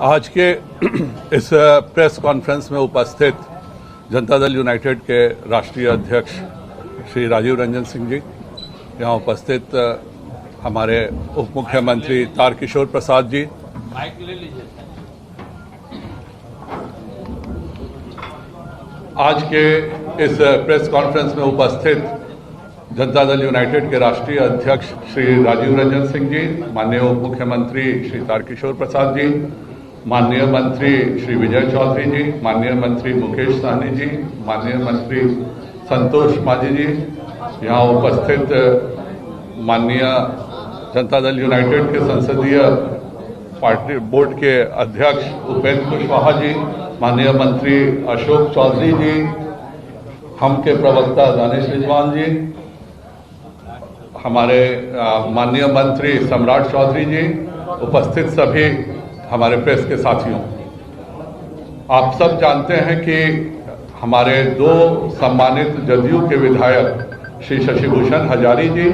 आज के इस प्रेस कॉन्फ्रेंस में उपस्थित जनता दल यूनाइटेड के राष्ट्रीय अध्यक्ष श्री राजीव रंजन सिंह जी, यहाँ उपस्थित हमारे उप मुख्यमंत्री तारकिशोर प्रसाद जी, आज के इस प्रेस कॉन्फ्रेंस में उपस्थित जनता दल यूनाइटेड के राष्ट्रीय अध्यक्ष श्री राजीव रंजन सिंह जी, माननीय उप मुख्यमंत्री श्री तारकिशोर प्रसाद जी, माननीय मंत्री श्री विजय चौधरी जी, माननीय मंत्री मुकेश सहनी जी, माननीय मंत्री संतोष मांझी जी, यहाँ उपस्थित माननीय जनता दल यूनाइटेड के संसदीय पार्टी बोर्ड के अध्यक्ष उपेंद्र कुशवाहा जी, माननीय मंत्री अशोक चौधरी जी, हम के प्रवक्ता दानिश रिजवान जी, हमारे माननीय मंत्री सम्राट चौधरी जी, उपस्थित सभी हमारे प्रेस के साथियों, आप सब जानते हैं कि हमारे दो सम्मानित जदयू के विधायक श्री शशिभूषण हजारी जी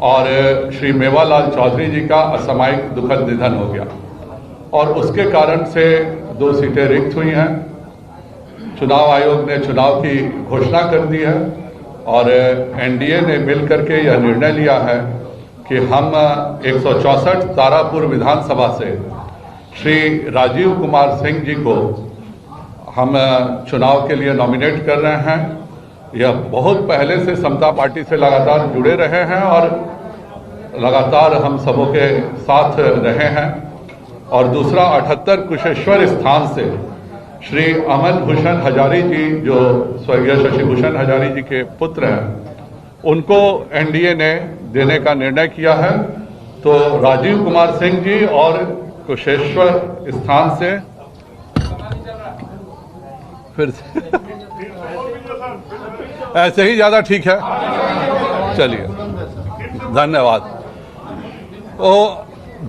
और श्री मेवालाल चौधरी जी का असामयिक दुखद निधन हो गया और उसके कारण से 2 सीटें रिक्त हुई हैं। चुनाव आयोग ने चुनाव की घोषणा कर दी है और एनडीए ने मिलकर के यह निर्णय लिया है कि हम 164 तारापुर विधानसभा से श्री राजीव कुमार सिंह जी को हम चुनाव के लिए नॉमिनेट कर रहे हैं। यह बहुत पहले से समता पार्टी से लगातार जुड़े रहे हैं और लगातार हम सबों के साथ रहे हैं। और दूसरा 78 कुशेश्वर स्थान से श्री अमन भूषण हजारी जी, जो स्वर्गीय शशिभूषण हजारी जी के पुत्र हैं, उनको एनडीए ने देने का निर्णय किया है। तो राजीव कुमार सिंह जी और कुशेश्वर स्थान से फिर ऐसे ही ज़्यादा ठीक है। चलिए, धन्यवाद।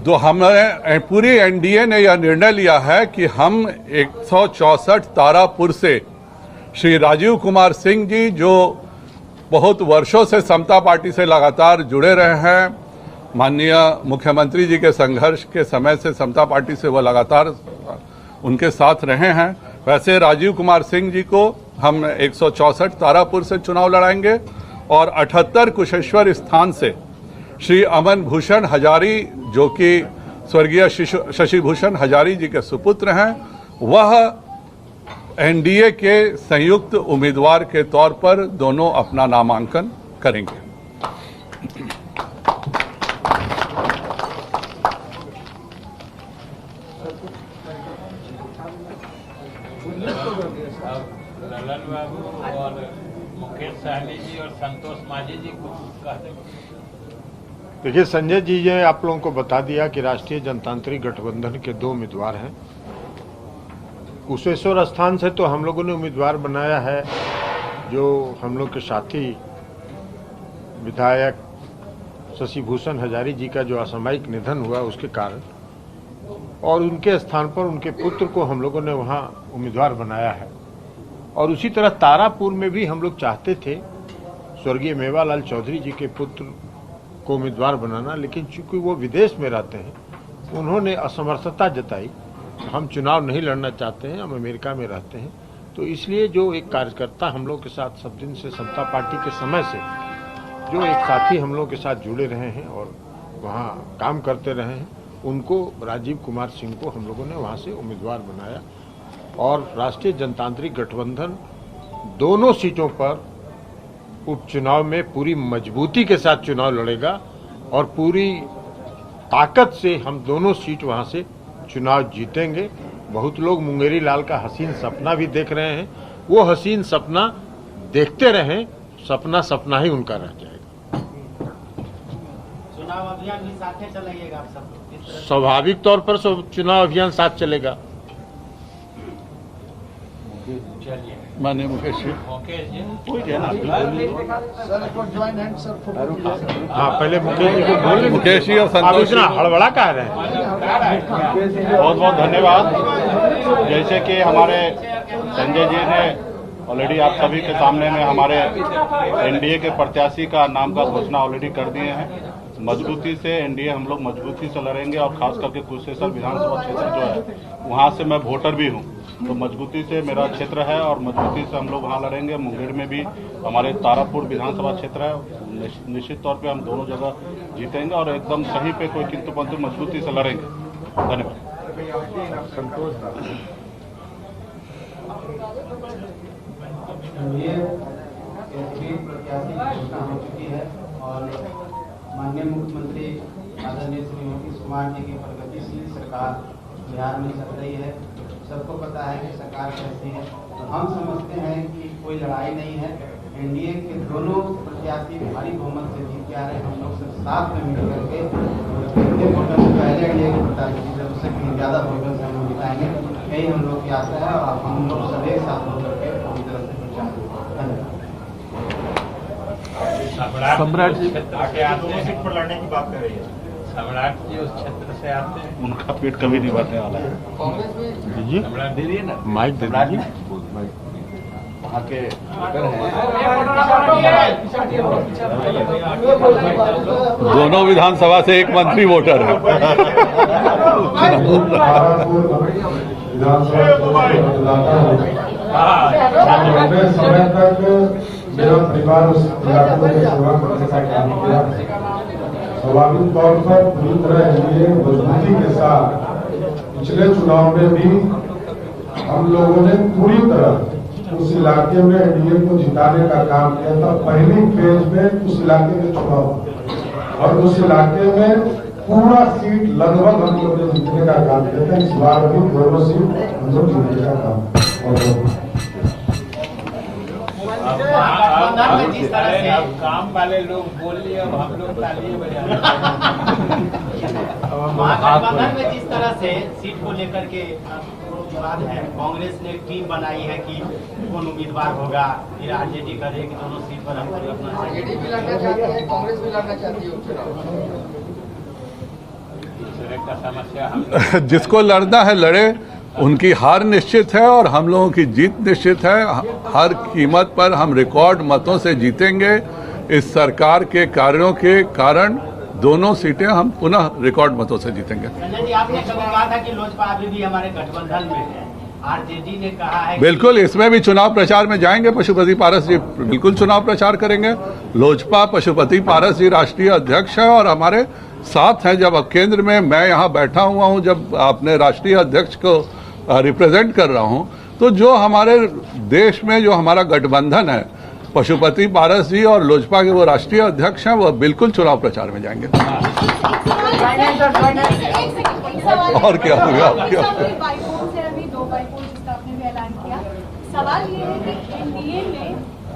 तो हमने पूरी एनडीए ने यह निर्णय लिया है कि हम 164 तारापुर से श्री राजीव कुमार सिंह जी, जो बहुत वर्षों से समता पार्टी से लगातार जुड़े रहे हैं, माननीय मुख्यमंत्री जी के संघर्ष के समय से समता पार्टी से वह लगातार उनके साथ रहे हैं, वैसे राजीव कुमार सिंह जी को हम 164 तारापुर से चुनाव लड़ाएंगे और 78 कुशेश्वर स्थान से श्री अमन भूषण हजारी, जो कि स्वर्गीय शशिभूषण हजारी जी के सुपुत्र हैं, वह एनडीए के संयुक्त उम्मीदवार के तौर पर दोनों अपना नामांकन करेंगे। ललन बाबू और मुकेश सहनी जी और संतोष मांझी जी को कहते। देखिए संजय जी ने आप लोगों को बता दिया कि राष्ट्रीय जनतांत्रिक गठबंधन के 2 उम्मीदवार हैं। कुशेश्वर स्थान से तो हम लोगों ने उम्मीदवार बनाया है जो हम लोग के साथी विधायक शशिभूषण हजारी जी का जो असामयिक निधन हुआ उसके कारण, और उनके स्थान पर उनके पुत्र को हम लोगों ने वहाँ उम्मीदवार बनाया है। और उसी तरह तारापुर में भी हम लोग चाहते थे स्वर्गीय मेवालाल चौधरी जी के पुत्र को उम्मीदवार बनाना, लेकिन चूंकि वो विदेश में रहते हैं, उन्होंने असमर्थता जताई, हम चुनाव नहीं लड़ना चाहते हैं, हम अमेरिका में रहते हैं। तो इसलिए जो एक कार्यकर्ता हम लोग के साथ सब दिन से समता पार्टी के समय से जो एक साथी हम लोग के साथ जुड़े रहे हैं और वहाँ काम करते रहे हैं, उनको राजीव कुमार सिंह को हम लोगों ने वहाँ से उम्मीदवार बनाया। और राष्ट्रीय जनतांत्रिक गठबंधन दोनों सीटों पर उपचुनाव में पूरी मजबूती के साथ चुनाव लड़ेगा और पूरी ताकत से हम दोनों सीट वहाँ से चुनाव जीतेंगे। बहुत लोग मुंगेरी लाल का हसीन सपना भी देख रहे हैं, वो हसीन सपना देखते रहें, सपना सपना ही उनका रह जाएगा। चुनाव अभियान भी साथ चलाइएगा आप सब? स्वाभाविक तौर पर चुनाव अभियान साथ चलेगा। माननीय मुकेश जी, हाँ पहले मुकेश जी को बोलिए। मुकेश जी और संतोष जी, इतना हड़बड़ा कह रहे हैं। बहुत बहुत धन्यवाद। जैसे कि हमारे संजय जी ने ऑलरेडी आप सभी के सामने में हमारे एनडीए के प्रत्याशी का नाम का घोषणा ऑलरेडी कर दिए हैं। मजबूती से एनडीए हम लोग मजबूती से लड़ेंगे और खास करके कुशेश्वर विधानसभा क्षेत्र जो है वहाँ से मैं वोटर भी हूँ, तो मजबूती से मेरा क्षेत्र है और मजबूती से हम लोग वहाँ लड़ेंगे। मुंगेर में भी हमारे तारापुर विधानसभा क्षेत्र है, निश्चित तौर पे हम दोनों जगह जीतेंगे और एकदम सही पे कोई किंतु परंतु मजबूती से लड़ेंगे। धन्यवाद। प्रत्याशी घोषणा हो चुकी है और माननीय मुख्यमंत्री आदरणीय श्री नीतीश कुमार जी की प्रगतिशील सरकार बिहार में चल रही है। सबको पता है कि सरकार कैसी है। तो हम समझते हैं कि कोई लड़ाई नहीं है। एनडीए के दोनों प्रत्याशी भारी बहुमत से जीत के आ रहे हैं। हम लोग सब साथ में मिल करके कितने वोटों से पहले एनडीए के प्रत्याशी जब उससे कहीं ज़्यादा वोटों से हम जिताएंगे, यही हम लोग की आशा है और हम लोग सब एक साथ होकर के पूरी तरह से प्रचार। सम्राट जी आगे आते हैं, सीट पर लड़ने की बात कर रही है। सम्राट जी उस क्षेत्र से आते हैं। उनका पेट कभी नहीं भरने वाला है। जी सम्राट दे दिए ना, माइक दे दीजिए। वहाँ के दोनों विधानसभा से एक मंत्री वोटर है। लंबे समय तक मेरा परिवार उस इलाके में सेवा करने का काम किया। स्वाभाविक तौर पर पूरी तरह एनडीए मजबूती के साथ पिछले चुनाव में भी हम लोगों ने पूरी तरह उस इलाके में एनडीए को जिताने का काम किया था। पहली फेज में उस इलाके के चुनाव और उस इलाके में पूरा सीट लगभग हम लोग ने जीतने का काम किया था। इस बार भी दोनों सीट हम लोग जीतने का काम। अब काम वाले लोग बोल लिए, अब हम लोग तालियां बजा रहे हैं। महागठबंधन में जिस तरह से सीट को लेकर के विवाद है, कांग्रेस ने एक टीम बनाई है कि कौन उम्मीदवार होगा, फिर आरजेडी करे कि दोनों सीट पर हम अपना आरजेडी भी लड़ना चाहती है, कांग्रेस भी लड़ना चाहती है उपचुनाव। का समस्या हम जिसको लड़ना है लड़े, उनकी हार निश्चित है और हम लोगों की जीत निश्चित है। हर कीमत पर हम रिकॉर्ड मतों से जीतेंगे। इस सरकार के कार्यों के कारण दोनों सीटें हम पुनः रिकॉर्ड मतों से जीतेंगे। संजय जी, आपने कभी कहा था कि लोजपा अभी भी हमारे गठबंधन में है। आरजेडी ने कहा है बिल्कुल, इसमें भी चुनाव प्रचार में जाएंगे। पशुपति पारस जी बिल्कुल चुनाव प्रचार करेंगे। लोजपा पशुपति पारस जी राष्ट्रीय अध्यक्ष है और हमारे साथ हैं। जब केंद्र में मैं यहाँ बैठा हुआ हूँ, जब अपने राष्ट्रीय अध्यक्ष को रिप्रेजेंट कर रहा हूँ, तो जो हमारे देश में जो हमारा गठबंधन है, पशुपति पारस जी और लोजपा के वो राष्ट्रीय अध्यक्ष हैं, वो बिल्कुल चुनाव प्रचार में जाएंगे। और क्या होगा? सवाल ये है कि एनडीए में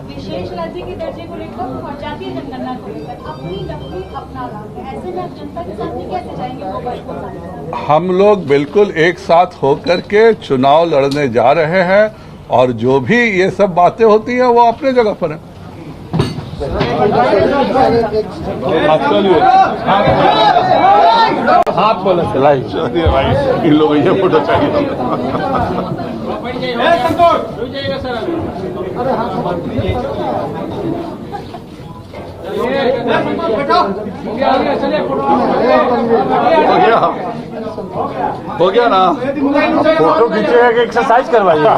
विशेष राज्य के दर्जे को लेकर और जातीय जनगणना को लेकर अपनी अपना राग है। ऐसे में आप जनता के साथ में कैसे जाएंगे? वो बाइपोल हम लोग बिल्कुल एक साथ होकर के चुनाव लड़ने जा रहे हैं और जो भी ये सब बातें होती हैं वो अपने जगह पर है। हाथ बोला चलाई। इन लोगों ये फोटो चाहिए। हो गया ना? फोटो खींचेगा कि एक्सरसाइज करवाइएगा?